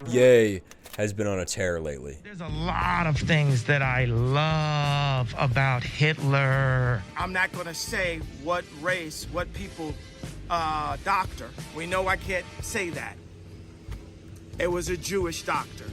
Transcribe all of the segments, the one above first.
Ye has been on a tear lately. There's a lot of things that I love about Hitler. I'm not going to say what race, what people, doctor. We know I can't say that. It was a Jewish doctor.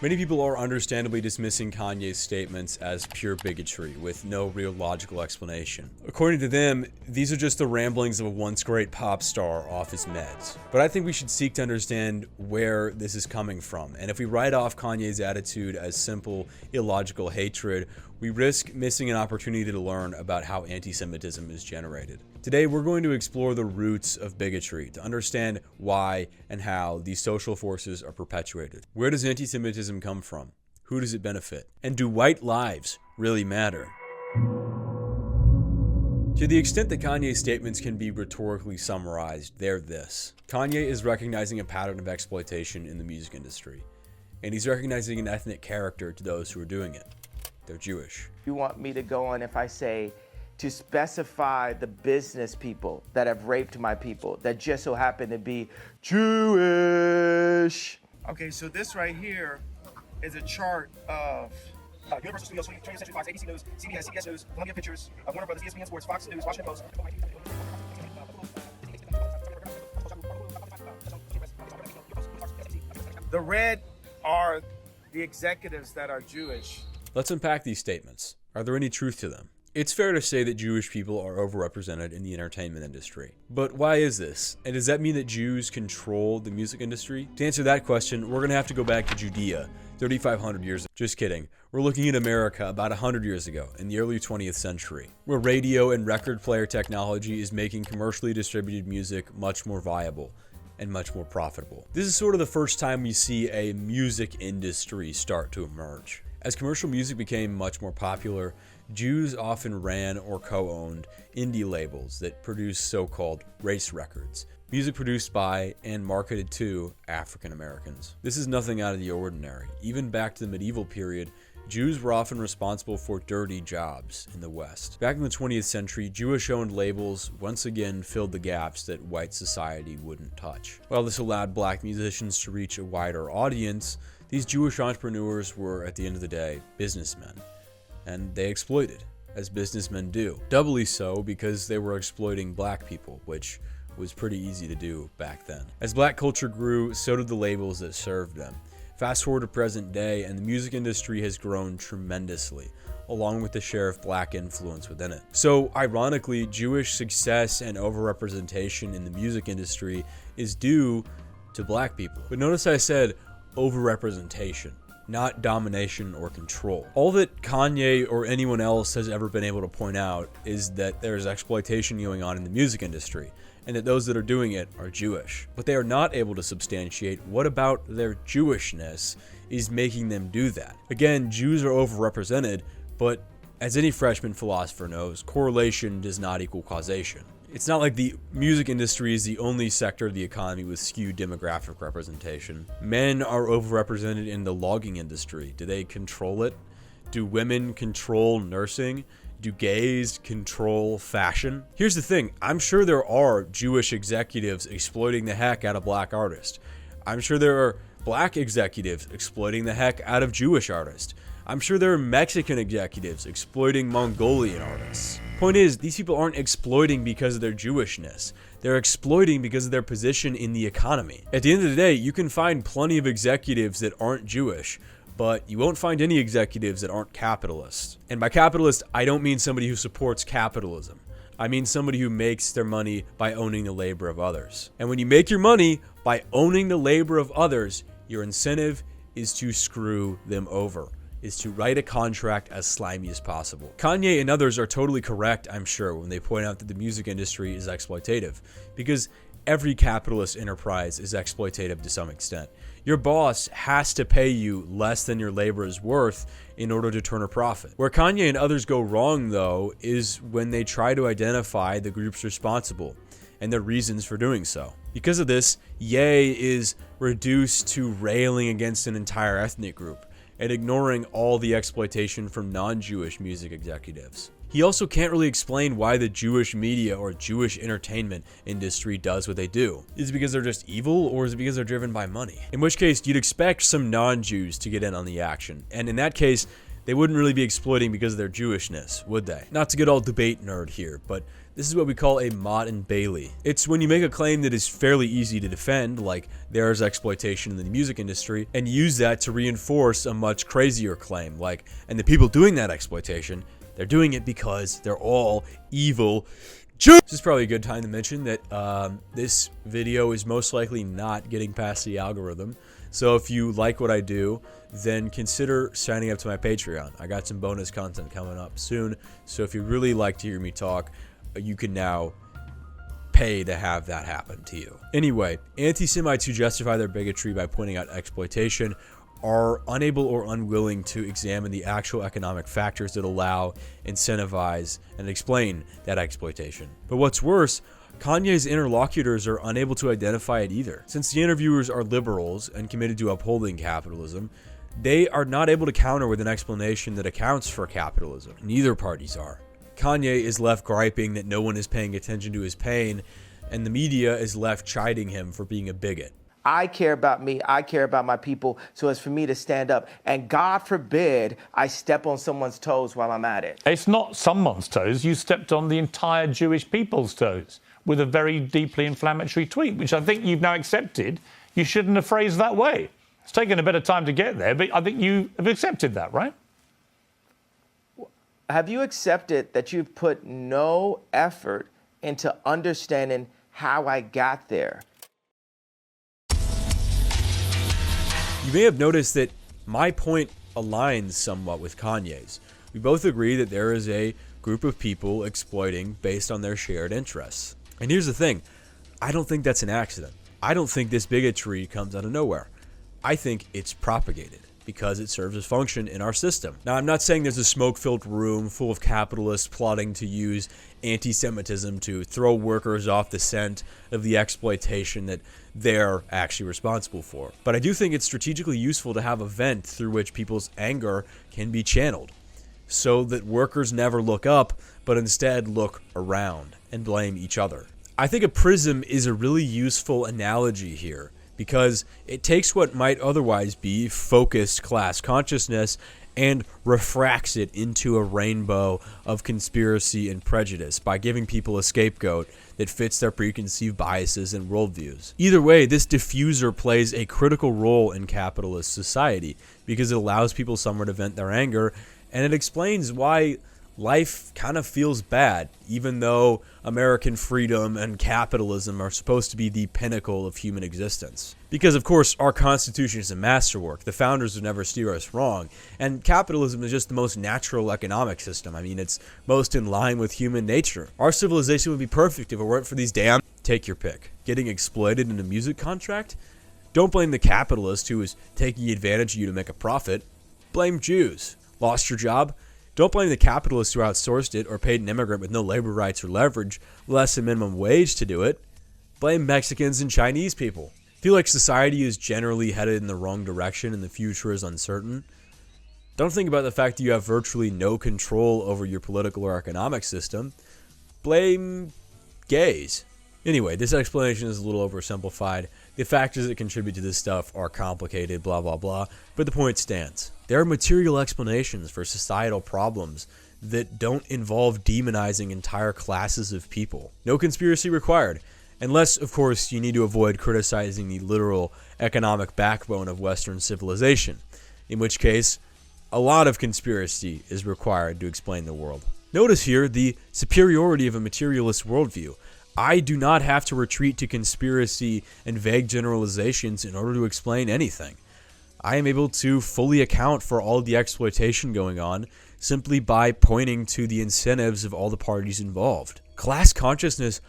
Many people are understandably dismissing Kanye's statements as pure bigotry with no real logical explanation. According to them, these are just the ramblings of a once great pop star off his meds. But I think we should seek to understand where this is coming from. And if we write off Kanye's attitude as simple, illogical hatred, we risk missing an opportunity to learn about how antisemitism is generated. Today, we're going to explore the roots of bigotry to understand why and how these social forces are perpetuated. Where does antisemitism come from? Who does it benefit? And do white lives really matter? To the extent that Kanye's statements can be rhetorically summarized, they're this. Kanye is recognizing a pattern of exploitation in the music industry, and he's recognizing an ethnic character to those who are doing it. They're Jewish. You want me to go on if I say to specify the business people that have raped my people that just so happen to be Jewish? Okay, so this right here is a chart of Universal Studios, 20th Century Fox, ABC News, CBS News, Columbia Pictures, Warner Brothers, ESPN Sports, Fox News, Washington Post. The red are the executives that are Jewish. Let's unpack these statements. Are there any truth to them? It's fair to say that Jewish people are overrepresented in the entertainment industry. But why is this? And does that mean that Jews control the music industry? To answer that question, we're going to have to go back to Judea, 3,500 years ago. Just kidding. We're looking at America about 100 years ago, in the early 20th century, where radio and record player technology is making commercially distributed music much more viable and much more profitable. This is sort of the first time we see a music industry start to emerge. As commercial music became much more popular, Jews often ran or co-owned indie labels that produced so-called race records, music produced by and marketed to African Americans. This is nothing out of the ordinary. Even back to the medieval period, Jews were often responsible for dirty jobs in the West. Back in the 20th century, Jewish-owned labels once again filled the gaps that white society wouldn't touch. While this allowed black musicians to reach a wider audience, these Jewish entrepreneurs were, at the end of the day, businessmen. And they exploited, as businessmen do. Doubly so because they were exploiting black people, which was pretty easy to do back then. As black culture grew, so did the labels that served them. Fast forward to present day, and the music industry has grown tremendously, along with the share of black influence within it. So, ironically, Jewish success and overrepresentation in the music industry is due to black people. But notice I said overrepresentation, not domination or control. All that Kanye or anyone else has ever been able to point out is that there's exploitation going on in the music industry, and that those that are doing it are Jewish. But they are not able to substantiate what about their Jewishness is making them do that. Again, Jews are overrepresented, but as any freshman philosopher knows, correlation does not equal causation. It's not like the music industry is the only sector of the economy with skewed demographic representation. Men are overrepresented in the logging industry. Do they control it? Do women control nursing? Do gays control fashion? Here's the thing, I'm sure there are Jewish executives exploiting the heck out of black artists. I'm sure there are black executives exploiting the heck out of Jewish artists. I'm sure there are Mexican executives exploiting Mongolian artists. Point is, these people aren't exploiting because of their Jewishness. They're exploiting because of their position in the economy. At the end of the day, you can find plenty of executives that aren't Jewish, but you won't find any executives that aren't capitalists. And by capitalist, I don't mean somebody who supports capitalism. I mean somebody who makes their money by owning the labor of others. And when you make your money by owning the labor of others, your incentive is to screw them over, is to write a contract as slimy as possible. Kanye and others are totally correct, I'm sure, when they point out that the music industry is exploitative, because every capitalist enterprise is exploitative to some extent. Your boss has to pay you less than your labor is worth in order to turn a profit. Where Kanye and others go wrong, though, is when they try to identify the groups responsible and their reasons for doing so. Because of this, Ye is reduced to railing against an entire ethnic group and ignoring all the exploitation from non-Jewish music executives. He also can't really explain why the Jewish media or Jewish entertainment industry does what they do. Is it because they're just evil, or is it because they're driven by money? In which case, you'd expect some non-Jews to get in on the action. And in that case, they wouldn't really be exploiting because of their Jewishness, would they? Not to get all debate nerd here, but this is what we call a Mott and Bailey. It's when you make a claim that is fairly easy to defend, like there's exploitation in the music industry, and use that to reinforce a much crazier claim, like, and the people doing that exploitation, they're doing it because they're all evil Jews. This is probably a good time to mention that this video is most likely not getting past the algorithm. So if you like what I do, then consider signing up to my Patreon. I got some bonus content coming up soon. So if you really like to hear me talk, you can now pay to have that happen to you. Anyway, anti-Semites who justify their bigotry by pointing out exploitation are unable or unwilling to examine the actual economic factors that allow, incentivize, and explain that exploitation. But what's worse, Kanye's interlocutors are unable to identify it either. Since the interviewers are liberals and committed to upholding capitalism, they are not able to counter with an explanation that accounts for capitalism. Neither parties are. Kanye is left griping that no one is paying attention to his pain, and the media is left chiding him for being a bigot. I care about me. I care about my people. So it's for me to stand up. And God forbid I step on someone's toes while I'm at it. It's not someone's toes. You stepped on the entire Jewish people's toes with a very deeply inflammatory tweet, which I think you've now accepted. You shouldn't have phrased that way. It's taken a bit of time to get there, but I think you have accepted that, right? Have you accepted that you've put no effort into understanding how I got there? You may have noticed that my point aligns somewhat with Kanye's. We both agree that there is a group of people exploiting based on their shared interests. And here's the thing, I don't think that's an accident. I don't think this bigotry comes out of nowhere. I think it's propagated because it serves a function in our system. Now, I'm not saying there's a smoke-filled room full of capitalists plotting to use anti-Semitism to throw workers off the scent of the exploitation that they're actually responsible for. But I do think it's strategically useful to have a vent through which people's anger can be channeled, so that workers never look up, but instead look around and blame each other. I think a prism is a really useful analogy here, because it takes what might otherwise be focused class consciousness and refracts it into a rainbow of conspiracy and prejudice by giving people a scapegoat that fits their preconceived biases and worldviews. Either way, this diffuser plays a critical role in capitalist society because it allows people somewhere to vent their anger, and it explains why life kind of feels bad, even though American freedom and capitalism are supposed to be the pinnacle of human existence. Because, of course, our Constitution is a masterwork. The founders would never steer us wrong. And capitalism is just the most natural economic system. I mean, it's most in line with human nature. Our civilization would be perfect if it weren't for these damn... Take your pick. Getting exploited in a music contract? Don't blame the capitalist who is taking advantage of you to make a profit. Blame Jews. Lost your job? Don't blame the capitalists who outsourced it or paid an immigrant with no labor rights or leverage less than minimum wage to do it. Blame Mexicans and Chinese people. Feel like society is generally headed in the wrong direction and the future is uncertain? Don't think about the fact that you have virtually no control over your political or economic system. Blame gays. Anyway, this explanation is a little oversimplified. The factors that contribute to this stuff are complicated, blah, blah, blah, but the point stands. There are material explanations for societal problems that don't involve demonizing entire classes of people. No conspiracy required, unless, of course, you need to avoid criticizing the literal economic backbone of Western civilization, in which case, a lot of conspiracy is required to explain the world. Notice here the superiority of a materialist worldview. I do not have to retreat to conspiracy and vague generalizations in order to explain anything. I am able to fully account for all of the exploitation going on simply by pointing to the incentives of all the parties involved. Class consciousness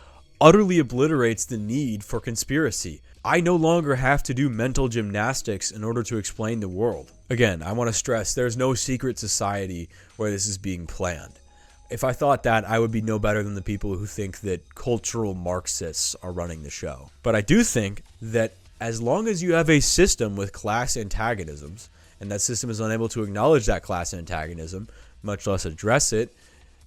utterly obliterates the need for conspiracy. I no longer have to do mental gymnastics in order to explain the world. Again, I want to stress there's no secret society where this is being planned. If I thought that, I would be no better than the people who think that cultural Marxists are running the show. But I do think that as long as you have a system with class antagonisms, and that system is unable to acknowledge that class antagonism, much less address it,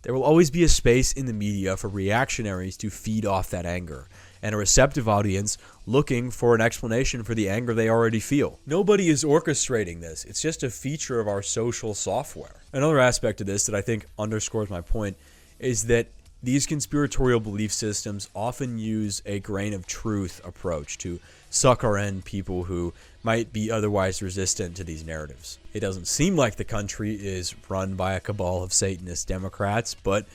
There will always be a space in the media for reactionaries to feed off that anger, and a receptive audience looking for an explanation for the anger they already feel. Nobody is orchestrating this. It's just a feature of our social software. Another aspect of this that I think underscores my point is that these conspiratorial belief systems often use a grain of truth approach to sucker in people who might be otherwise resistant to these narratives. It doesn't seem like the country is run by a cabal of Satanist Democrats, but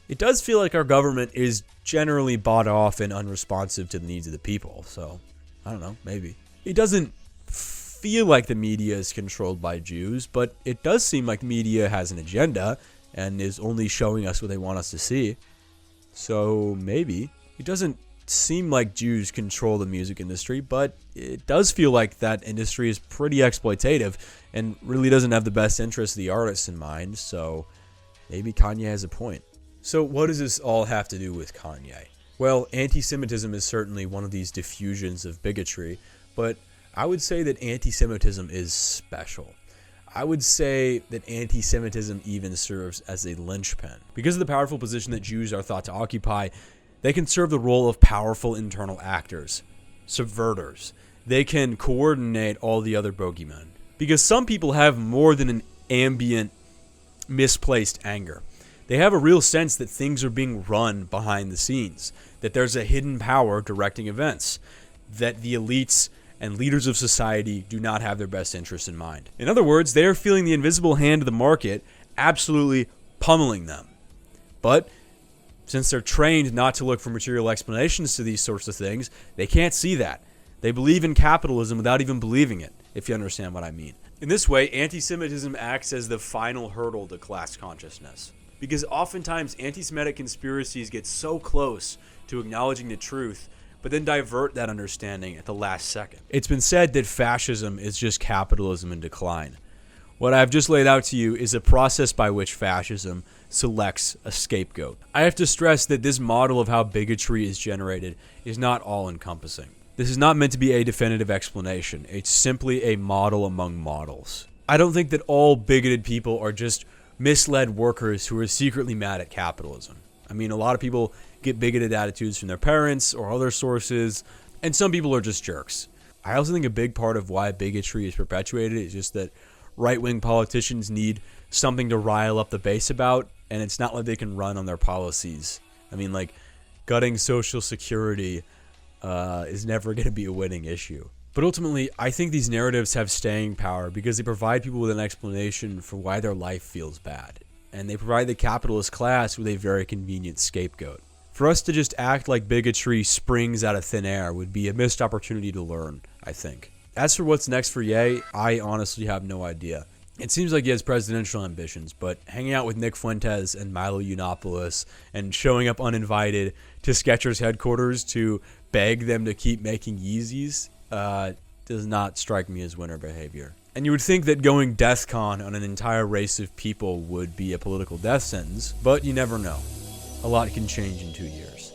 it does feel like our government is generally bought off and unresponsive to the needs of the people. So, I don't know, maybe. It doesn't feel like the media is controlled by Jews, but it does seem like the media has an agenda and is only showing us what they want us to see. So maybe. It doesn't seem like Jews control the music industry, but it does feel like that industry is pretty exploitative and really doesn't have the best interests of the artists in mind, so maybe Kanye has a point. So what does this all have to do with Kanye? Well, anti-Semitism is certainly one of these diffusions of bigotry, but I would say that anti-Semitism is special. I would say that anti-Semitism even serves as a linchpin. Because of the powerful position that Jews are thought to occupy, they can serve the role of powerful internal actors, subverters. They can coordinate all the other bogeymen. Because some people have more than an ambient, misplaced anger. They have a real sense that things are being run behind the scenes, that there's a hidden power directing events, that the elites and leaders of society do not have their best interests in mind. In other words, they are feeling the invisible hand of the market absolutely pummeling them. But since they're trained not to look for material explanations to these sorts of things, they can't see that. They believe in capitalism without even believing it, if you understand what I mean. In this way, anti-Semitism acts as the final hurdle to class consciousness. Because oftentimes, anti-Semitic conspiracies get so close to acknowledging the truth, but then divert that understanding at the last second. It's been said that fascism is just capitalism in decline. What I've just laid out to you is a process by which fascism selects a scapegoat. I have to stress that this model of how bigotry is generated is not all-encompassing. This is not meant to be a definitive explanation. It's simply a model among models. I don't think that all bigoted people are just misled workers who are secretly mad at capitalism. I mean, a lot of people get bigoted attitudes from their parents or other sources, and some people are just jerks. I also think a big part of why bigotry is perpetuated is just that right-wing politicians need something to rile up the base about, and it's not like they can run on their policies. I mean, like, gutting Social Security is never going to be a winning issue. But ultimately, I think these narratives have staying power because they provide people with an explanation for why their life feels bad, and they provide the capitalist class with a very convenient scapegoat. For us to just act like bigotry springs out of thin air would be a missed opportunity to learn, I think. As for what's next for Ye, I honestly have no idea. It seems like he has presidential ambitions, but hanging out with Nick Fuentes and Milo Yiannopoulos and showing up uninvited to Skechers headquarters to beg them to keep making Yeezys does not strike me as winner behavior. And you would think that going DEathCon on an entire race of people would be a political death sentence, but you never know. A lot can change in 2 years.